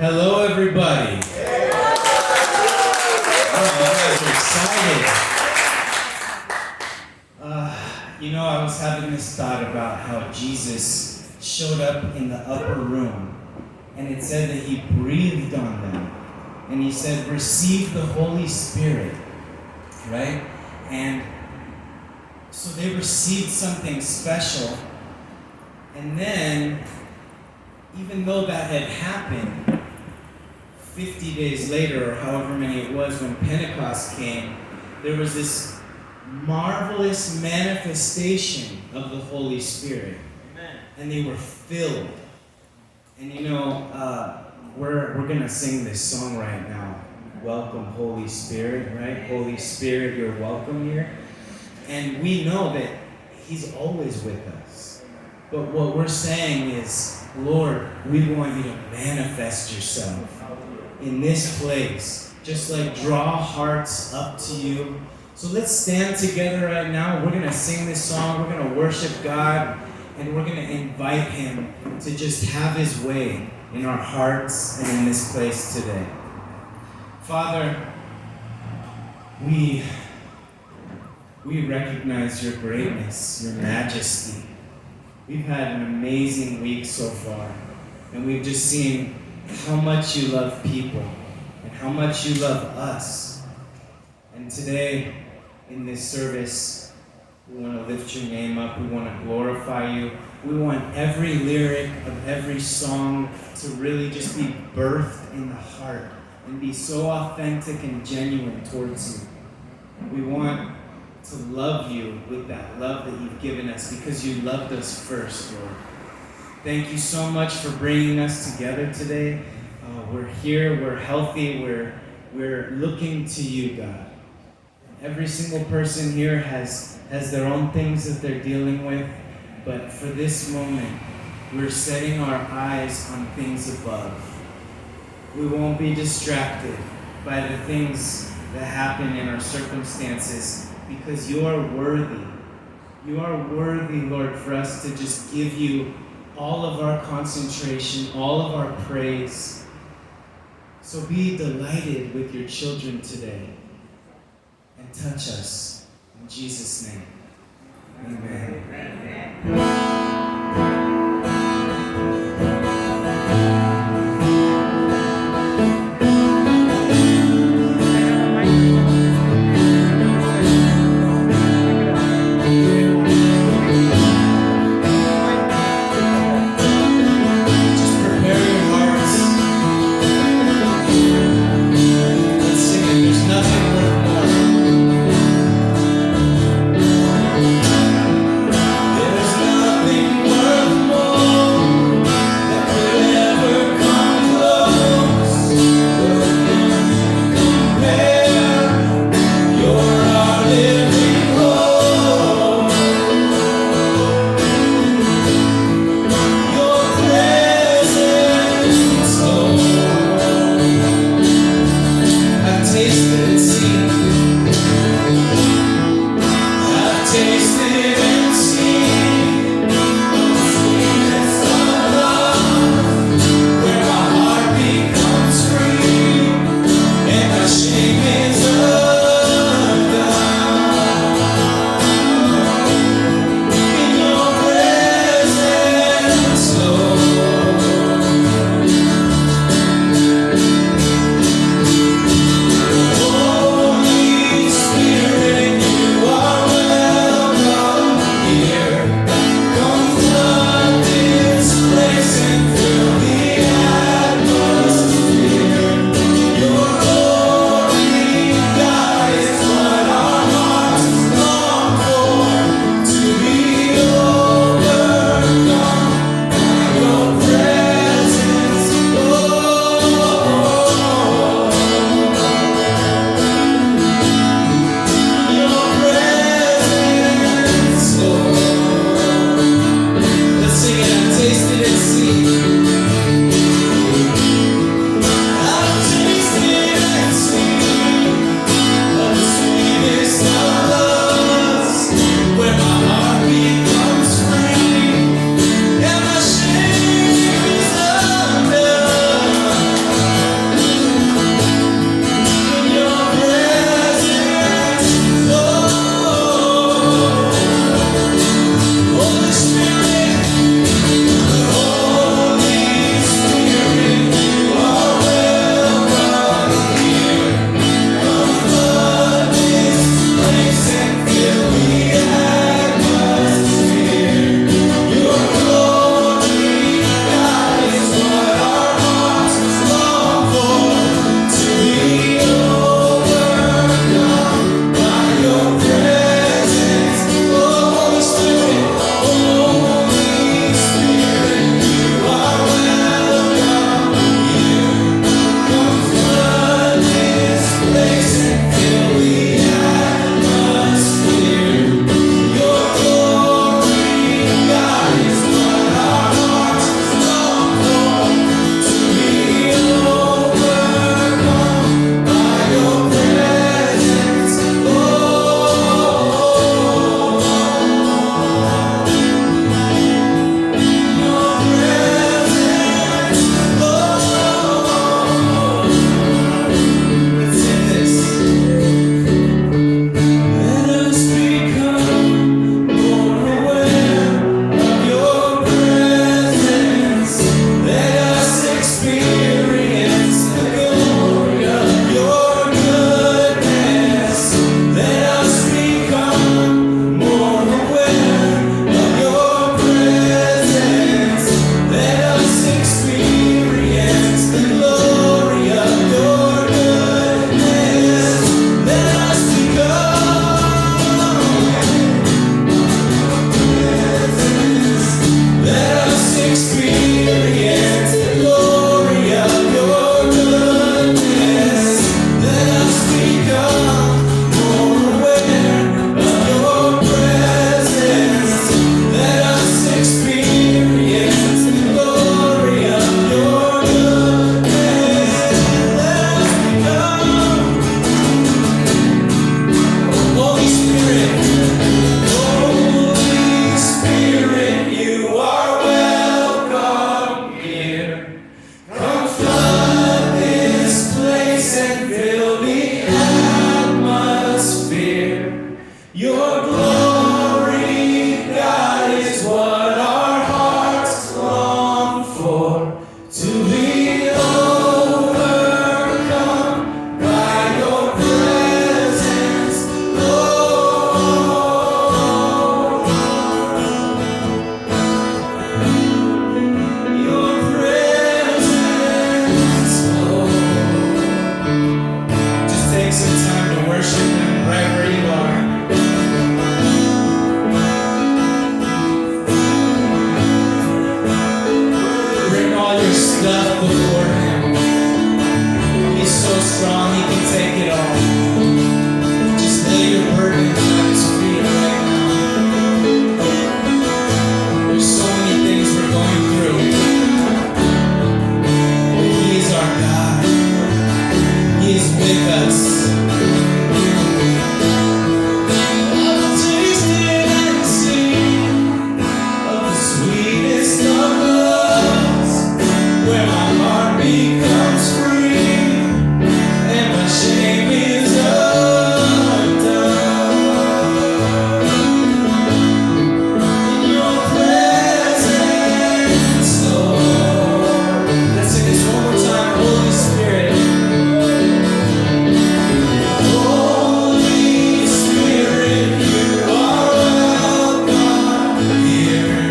Hello, everybody. Oh, you guys are excited. I was having this thought about how Jesus showed up in the upper room, and it said that he breathed on them, and he said, receive the Holy Spirit, right? And so they received something special, and then, even though that had happened, 50 days later, or however many it was, when Pentecost came, there was this marvelous manifestation of the Holy Spirit. Amen. And they were filled. And we're going to sing this song right now, Welcome Holy Spirit, right? Holy Spirit, you're welcome here. And we know that he's always with us. But what we're saying is, Lord, we want you to manifest yourself in this place. Just like draw hearts up to you. So let's stand together right now. We're going to sing this song. We're going to worship God. And we're going to invite him to just have his way in our hearts and in this place today. Father, we recognize your greatness, your majesty. We've had an amazing week so far, and we've just seen how much you love people and how much you love us. And today, in this service, we want to lift your name up. We want to glorify you. We want every lyric of every song to really just be birthed in the heart and be so authentic and genuine towards you. We want to love you with that love that you've given us because you loved us first, Lord. Thank you so much for bringing us together today. We're here, we're healthy, we're looking to you, God. Every single person here has their own things that they're dealing with, but for this moment, we're setting our eyes on things above. We won't be distracted by the things that happen in our circumstances, because you are worthy. You are worthy, Lord, for us to just give you all of our concentration, all of our praise. So be delighted with your children today and touch us. In Jesus' name, amen. There's nothing to be overcome by your presence, Lord. Your presence, Lord. Just take some time to worship Him right where you are. Bring all your stuff before Him. He's so strong, He can take it all. Just lay your burdens at His feet right now. There's so many things we're going through. But He is our God. He is with us. I've tasted and seen of the sweetest of loves, where my heart becomes free and my shame is undone. In your presence, Lord. Let's sing this one more time. Holy Spirit. Holy Spirit, you are welcome here.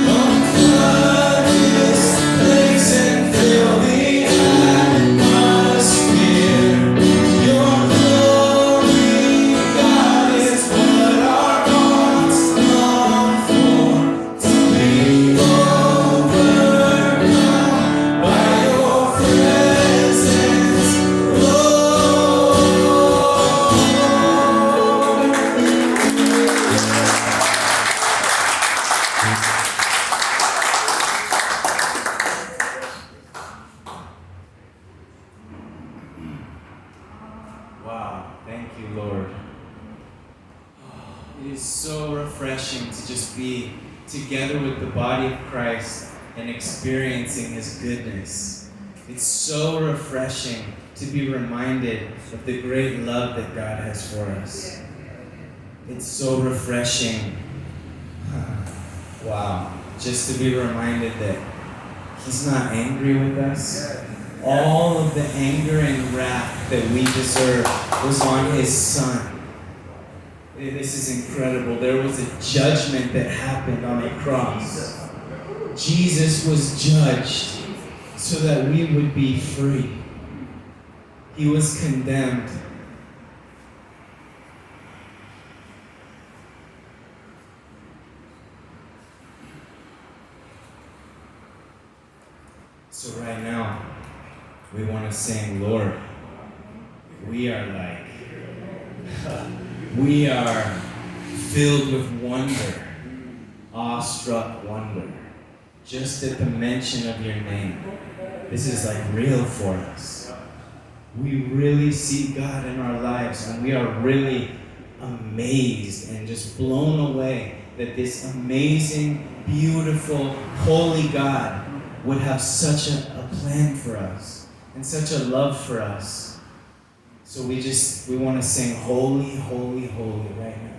Come flood this place and fill the atmosphere. Your glory, God, is what our hearts long for. To be overcome by your presence, Lord. Wow, thank you, Lord. It is so refreshing to just be together with the body of Christ and experiencing His goodness. It's so refreshing to be reminded of the great love that God has for us. It's so refreshing. Wow, just to be reminded that He's not angry with us. All of the anger and wrath that we deserve was on His Son. This is incredible. There was a judgment that happened on a cross. Jesus was judged so that we would be free. He was condemned. So right now, we want to sing, Lord, we are like, we are filled with wonder, awestruck wonder, just at the mention of your name. This is like real for us. We really see God in our lives, and we are really amazed and just blown away that this amazing, beautiful, holy God would have such a plan for us and such a love for us. So we want to sing holy, holy, holy right now.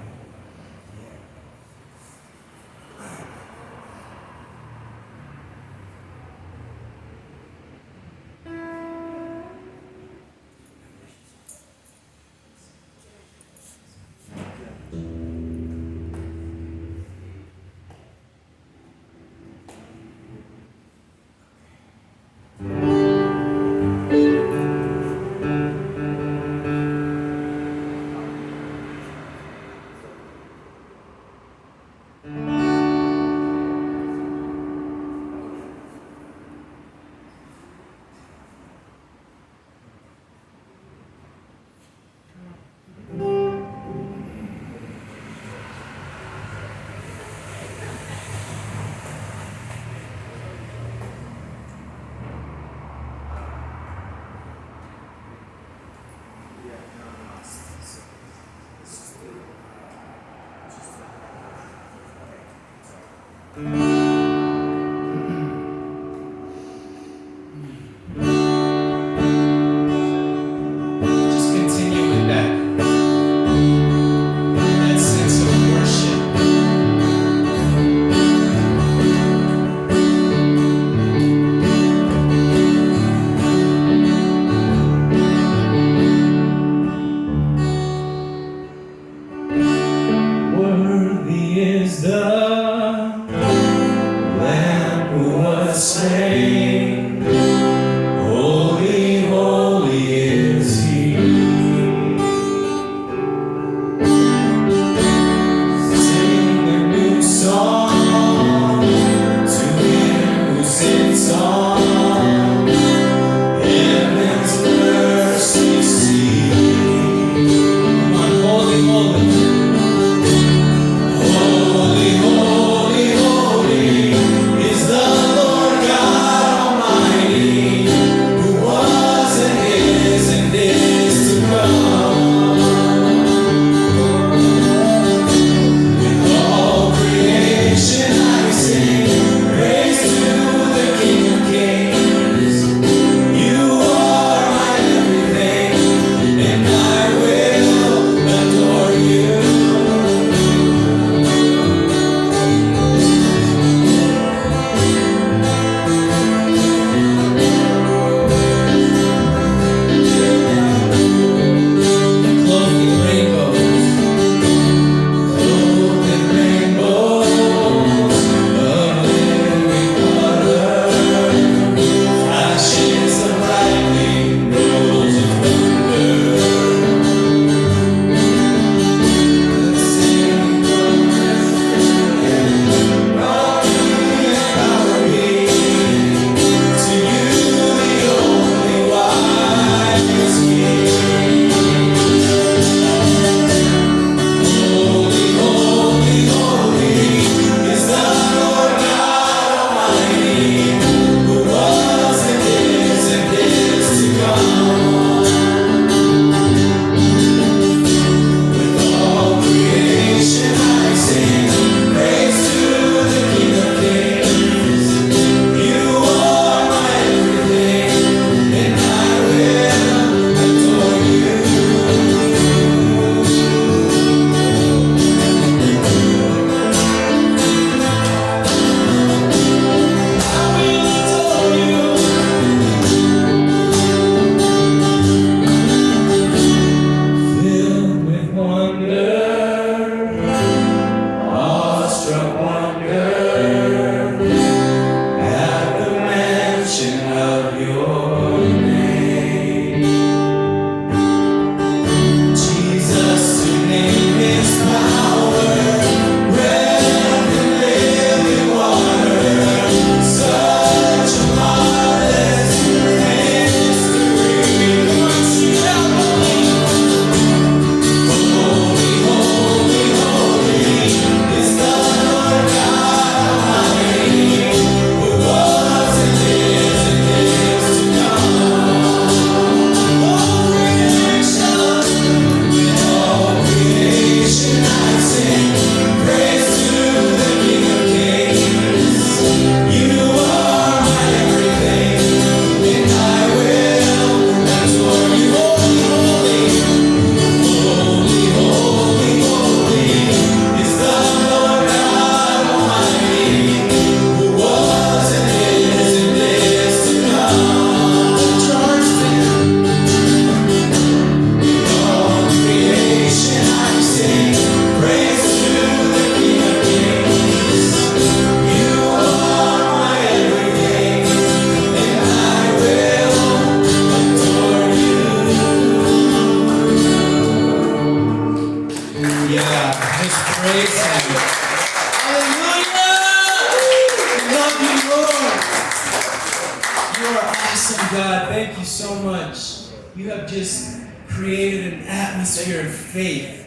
awesome, God. Thank you so much. You have just created an atmosphere of faith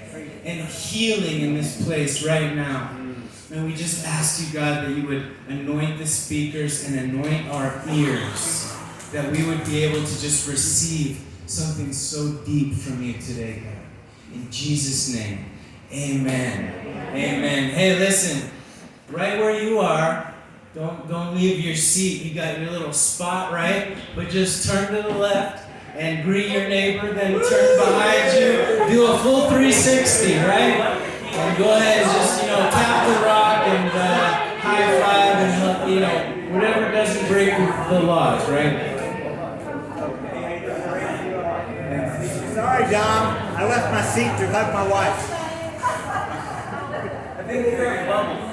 and healing in this place right now. And we just ask you, God, that you would anoint the speakers and anoint our ears, that we would be able to just receive something so deep from you today, God. In Jesus' name, amen. Amen. Hey, listen, right where you are, don't leave your seat. You got your little spot, right? But just turn to the left and greet your neighbor, then turn behind you. Do a full 360, right? And go ahead and just, tap the rock and high five and, whatever doesn't break the laws, right? Sorry, Dom. I left my seat to hug my wife. I think you're a bubble.